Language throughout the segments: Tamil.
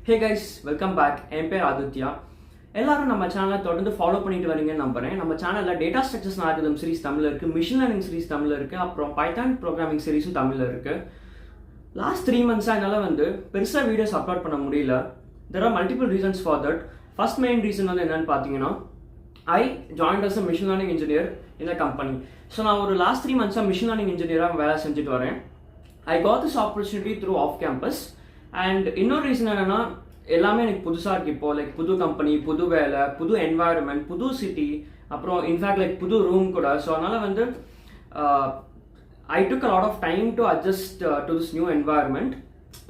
ஹே கைஸ், வெல்கம் பேக். என் பேர் ஆதித்யா. எல்லாரும் நம்ம சேனலை தொடர்ந்து ஃபாலோ பண்ணிட்டு வரீங்கன்னு நம்புறேன். நம்ம சேனலில் டேட்டா ஸ்ட்ரக்சர்ஸ் ஆல்கரிதம் சீரிஸ் தமிழில் இருக்குது, மிஷின் லேர்னிங் சீரிஸ் தமிழில் இருக்குது, அப்புறம் பைத்தான் ப்ரோக்ராமிங் சீரிஸும் தமிழில் இருக்குது. லாஸ்ட் 3 monthஸாக என்னால் பெருசாக வீடியோஸ் அப்லோட் பண்ண முடியல. There are multiple reasons for that. First main reason என்னன்னு பார்த்தீங்கன்னா, I joined as a machine learning engineer இந்த கம்பெனி. ஸோ நான் ஒரு லாஸ்ட் 3 monthஸாக மிஷின் லேர்னிங் இன்ஜினியராக வேலை செஞ்சுட்டு வரேன். I got this opportunity through off campus. And இன்னொரு ரீசன் என்னன்னா, எல்லாமே எனக்கு புதுசாக இருக்குது. இப்போ லைக் புது கம்பெனி, புது வேலை, புது என்வாயர்மெண்ட், புது சிட்டி, அப்புறம் இன்ஃபேக்ட் லைக் புது ரூம் கூட. ஸோ அதனால் I took a lot of time to adjust to this new environment.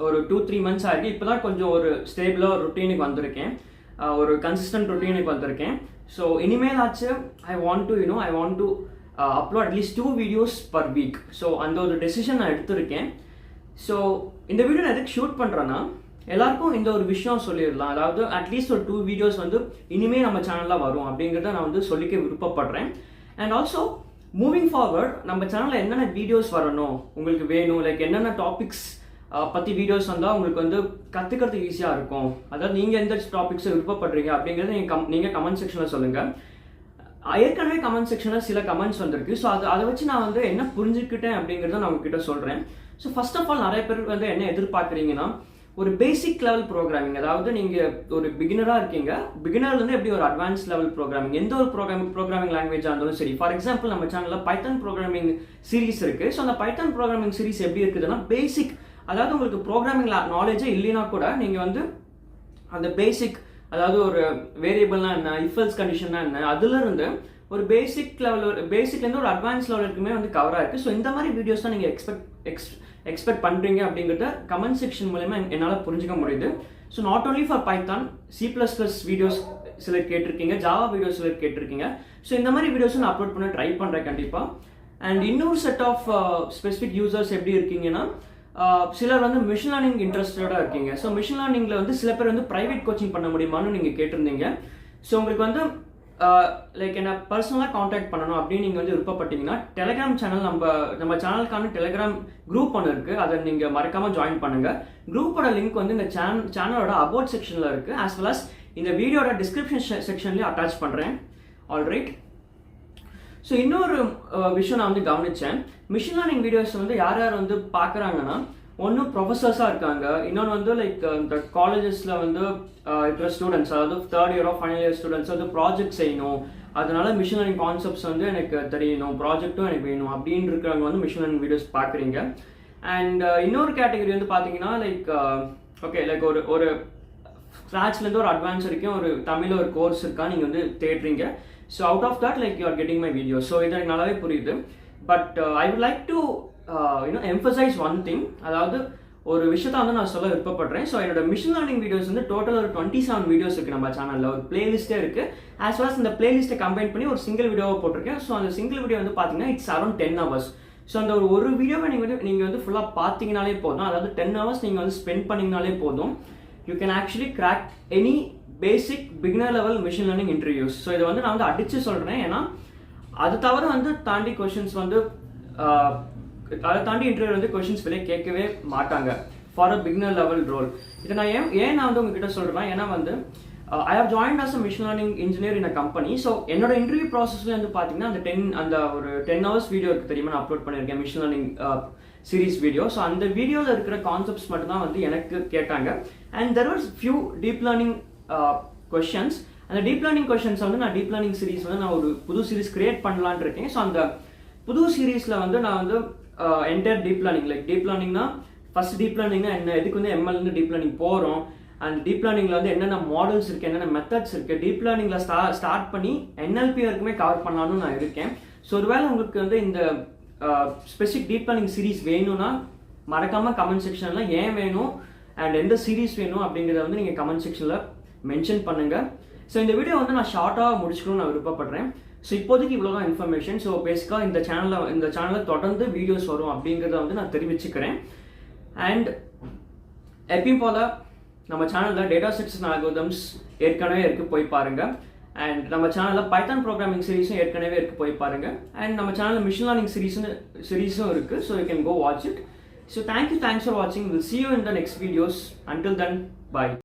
ஒரு 2-3 months ஆகிருக்கு. இப்போ தான் கொஞ்சம் ஒரு ஸ்டேபிளாக ஒரு ருட்டீனுக்கு வந்திருக்கேன், ஒரு கன்சிஸ்டன்ட் ருட்டீனுக்கு வந்திருக்கேன். ஸோ இனிமேல் ஆச்சு I want to upload at least 2 videos per week. So அந்த ஒரு டெசிஷன் நான் எடுத்திருக்கேன். ஸோ இந்த வீடியோ நான் எதுக்கு ஷூட் பண்ணுறேன்னா, எல்லாருக்கும் இந்த ஒரு விஷயம் சொல்லிடலாம். அதாவது அட்லீஸ்ட் ஒரு 2 videos இனிமேல் நம்ம சேனலில் வரும் அப்படிங்கிறத நான் சொல்லிக்க விருப்பப்படுறேன். அண்ட் ஆல்சோ மூவிங் ஃபார்வர்ட் நம்ம சேனலில் என்னென்ன வீடியோஸ் வரணும் உங்களுக்கு வேணும், லைக் என்னென்ன டாபிக்ஸ் பற்றி வீடியோஸ் வந்தால் உங்களுக்கு கற்றுக்கிறதுக்கு ஈஸியாக இருக்கும். அதாவது நீங்கள் எந்த டாபிக்ஸை விருப்பப்படுறீங்க அப்படிங்கிறத நீங்கள் கமெண்ட் செக்ஷனில் சொல்லுங்கள். ஏற்கனவே கமெண்ட் செக்ஷனில் சில கமெண்ட்ஸ் வந்திருக்கு. ஸோ அதை வச்சு நான் என்ன புரிஞ்சுக்கிட்டேன் அப்படிங்கிறத நான் உங்ககிட்ட சொல்கிறேன். ஸோ ஃபர்ஸ்ட் ஆஃப் ஆல் நிறைய பேர் என்ன எதிர்பார்க்குறீங்கன்னா, ஒரு பேசிக் லெவல் ப்ரோக்ராமிங், அதாவது நீங்கள் ஒரு பிகினராக இருக்கீங்க, பிகினர்லேருந்து எப்படி ஒரு அட்வான்ஸ் லெவல் ப்ரோக்ராமிங், எந்த ஒரு ப்ரோக்ராமிங் லாங்குவேஜாக இருந்தாலும் சரி. ஃபார் எக்ஸாம்பிள் நம்ம சேனலில் பைத்தான் ப்ரோக்ராமிங் சீரிஸ் இருக்குது. ஸோ அந்த பைத்தான் ப்ரோக்ராமிங் சீரிஸ் எப்படி இருக்குதுன்னா, பேசிக், அதாவது உங்களுக்கு ப்ரோக்ராமிங் நாலேஜே இல்லைனா கூட நீங்கள் அந்த பேசிக், அதாவது ஒரு வேரியபிள்னா என்ன, இஃபெல்ஸ் கண்டிஷன்னா என்ன, அதுலேருந்து ஒரு பேசிக்லேருந்து ஒரு அட்வான்ஸ் லெவல் இருக்குமே கவராக இருக்குது. ஸோ இந்த மாதிரி வீடியோஸ் தான் நீங்கள் எக்ஸ்பெக்ட் பண்ணுறீங்க அப்படிங்கிறத கமெண்ட் செக்ஷன் மூலமா என்னால் புரிஞ்சுக்க முடியுது. So not only for Python, C++ videos சிலர் கேட்டிருக்கீங்க, ஜாவா வீடியோஸ் சிலர் கேட்டிருக்கீங்க. ஸோ இந்த மாதிரி வீடியோஸும் நான் அப்லோட் பண்ண ட்ரை பண்ணுறேன் கண்டிப்பாக. அண்ட் இன்னொரு செட் ஆஃப் ஸ்பெசிஃபிக் யூசர்ஸ் எப்படி இருக்கீங்கன்னா, சிலர் மிஷின் லேர்னிங் இன்ட்ரெஸ்டடாக இருக்கீங்க. ஸோ மிஷின் லேர்னிங்கில் சில பேர் ப்ரைவேட் கோச்சிங் பண்ண முடியுமான்னு நீங்கள் கேட்டிருந்தீங்க. ஸோ உங்களுக்கு லைக் என்ன பர்சனலாக காண்டாக்ட் பண்ணணும் அப்படின்னு நீங்கள் விருப்பப்பட்டீங்கன்னா, டெலிகிராம் சேனல் நம்ம சேனலுக்கான டெலிகிராம் குரூப் ஒன்று இருக்குது. அதை நீங்கள் மறக்காமல் ஜாயின் பண்ணுங்கள். குரூப்போட லிங்க் இந்த சேனலோட அபவுட் செக்ஷனில் இருக்குது, ஆஸ் வெல் அஸ் இந்த வீடியோட டிஸ்கிரிப்ஷன் செக்ஷன்லேயே அட்டாச் பண்ணுறேன். ஆல்ரைட். ஸோ இன்னொரு விஷயம் நான் கவனித்தேன். மிஷின் லேர்னிங் வீடியோஸ் யார் யார் பார்க்குறாங்கன்னா, ஒன்று ப்ரொஃபஸர்ஸாக இருக்காங்க, இன்னொன்று லைக் இந்த காலேஜஸில் இருக்கிற ஸ்டூடெண்ட்ஸ், அதாவது 3rd year final year students project செய்யணும், அதனால மிஷின் லேர்னிங் கான்செப்ட்ஸ் எனக்கு தெரியணும், ப்ராஜெக்ட்டும் எனக்கு வேணும் அப்படின்னு இருக்கிறவங்க மிஷின் லேர்னிங் வீடியோஸ் பார்க்குறீங்க. அண்ட் இன்னொரு கேட்டகரி பார்த்தீங்கன்னா, லைக் ஓகே, லைக் ஒரு ஸ்க்ராட்ச்லேருந்து ஒரு அட்வான்ஸ் வரைக்கும் ஒரு தமிழில் ஒரு கோர்ஸ் இருக்கா நீங்கள் தேடுறீங்க. So out of that like you are getting my video. So இது எனக்கு நல்லாவே புரியுது. But I would like to emphasise one thing, அதாவது ஒரு விஷயத்தை நான் சொல்ல விருப்பப்படுறேன். ஸோ என்னோட மிஷின் லேர்னிங் வீடியோஸ் டோட்டல் ஒரு 27 வீடியோஸ் இருக்குது நம்ம சேனலில். ஒரு பிளேலிஸ்ட்டே இருக்குது. ஆஸ் வெல் அஸ் இந்த பிளேலிஸ்ட்டை கம்பைன் பண்ணி ஒரு சிங்கிள் வீடியோவை போட்டிருக்கேன். ஸோ அந்த சிங்கிள் வீடியோ பார்த்தீங்கன்னா இட்ஸ் அரௌண்ட் 10 hours. ஸோ அந்த ஒரு வீடியோவை நீங்கள் ஃபுல்லாக பார்த்தீங்கனாலே போதும், அதாவது 10 hours நீங்கள் ஸ்பெண்ட் பண்ணிங்கனாலே போதும். You can actually crack any basic beginner level machine learning interviews. So இதை நான் அடித்து சொல்கிறேன். ஏன்னா அது தவிர தாண்டி கொஷின்ஸ் அதை தாண்டி இன்டர்வியூ கொஷின்ஸ் வெளியே கேட்கவே மாட்டாங்க for a beginner level role. இதை நான் ஏன் உங்ககிட்ட சொல்கிறேன்னா, ஏன்னா I have joined as a machine learning engineer in a company. So என்னோட இன்டர்வியூ ப்ராசஸ்ல பார்த்தீங்கன்னா அந்த ஒரு 10 hours வீடியோ இருக்குது தெரியுமா, நான் அப்லோட் பண்ணியிருக்கேன் machine learning series video. So அந்த வீடியோவில் இருக்கிற கான்செப்ட்ஸ் மட்டும் தான் எனக்கு கேட்டாங்க. And there was few deep learning questions. அந்த டீப் லேர்னிங் கொஷன்ஸ் நான் டீப் லேர்னிங் சீரிஸ் நான் ஒரு புது சீரிஸ் கிரியேட் பண்ணலான் இருக்கேன். ஸோ அந்த புது சீரீஸில் நான் entire deep learning, like deep லேர்னிங்னா ஃபர்ஸ்ட் டீப் லேர்னிங்னா என்ன, எதுக்கு எம்எல்லேருந்து டீப் லேர்னிங் போகிறோம், அண்ட் டீப் லேர்னிங்கில் என்னென்ன மாடல்ஸ் இருக்குது, என்னென்ன மெத்தட்ஸ் இருக்குது, டீப் லேர்னிங்கில் ஸ்டார்ட் பண்ணி NLP வரைக்குமே கவர் பண்ணலான்னு நான் இருக்கேன். ஸோ ஒருவேளை உங்களுக்கு இந்த ஸ்பெசிஃபிக் டீப் லேர்னிங் சீரீஸ் வேணும்னா மறக்காமல் கமெண்ட் செக்ஷனில் ஏன் வேணும் அண்ட் எந்த சீரீஸ் வேணும் அப்படிங்கிறத நீங்கள் கமெண்ட் செக்ஷனில் மென்ஷன் பண்ணுங்கள். ஸோ இந்த வீடியோ நான் ஷார்ட்டாக முடிச்சுக்கணும்னு நான் விருப்பப்படுறேன். ஸோ இப்போதைக்கு இவ்வளோதான் இன்ஃபர்மேஷன். ஸோ பேசிக்காக இந்த சேனலில் தொடர்ந்து வீடியோஸ் வரும் அப்படிங்கிறத நான் தெரிவிச்சுக்கிறேன். அண்ட் எப்பயும் போல் நம்ம சேனலில் டேட்டா ஸ்ட்ரக்சர்ஸ் அண்ட் அல்காரிதம்ஸ் ஏற்கனவே இருக்குது, போய் பாருங்கள். அண்ட் நம்ம சேனலில் பைத்தான் ப்ரோக்ராமிங் சீரிஸும் ஏற்கனவே இருக்குது, போய் பாருங்கள். அண்ட் நம்ம சேனலில் மிஷின் லேர்னிங் சீரிஸும் இருக்குது. So you can go watch it. So thanks for watching. We'll see you in the next videos. Until then, bye.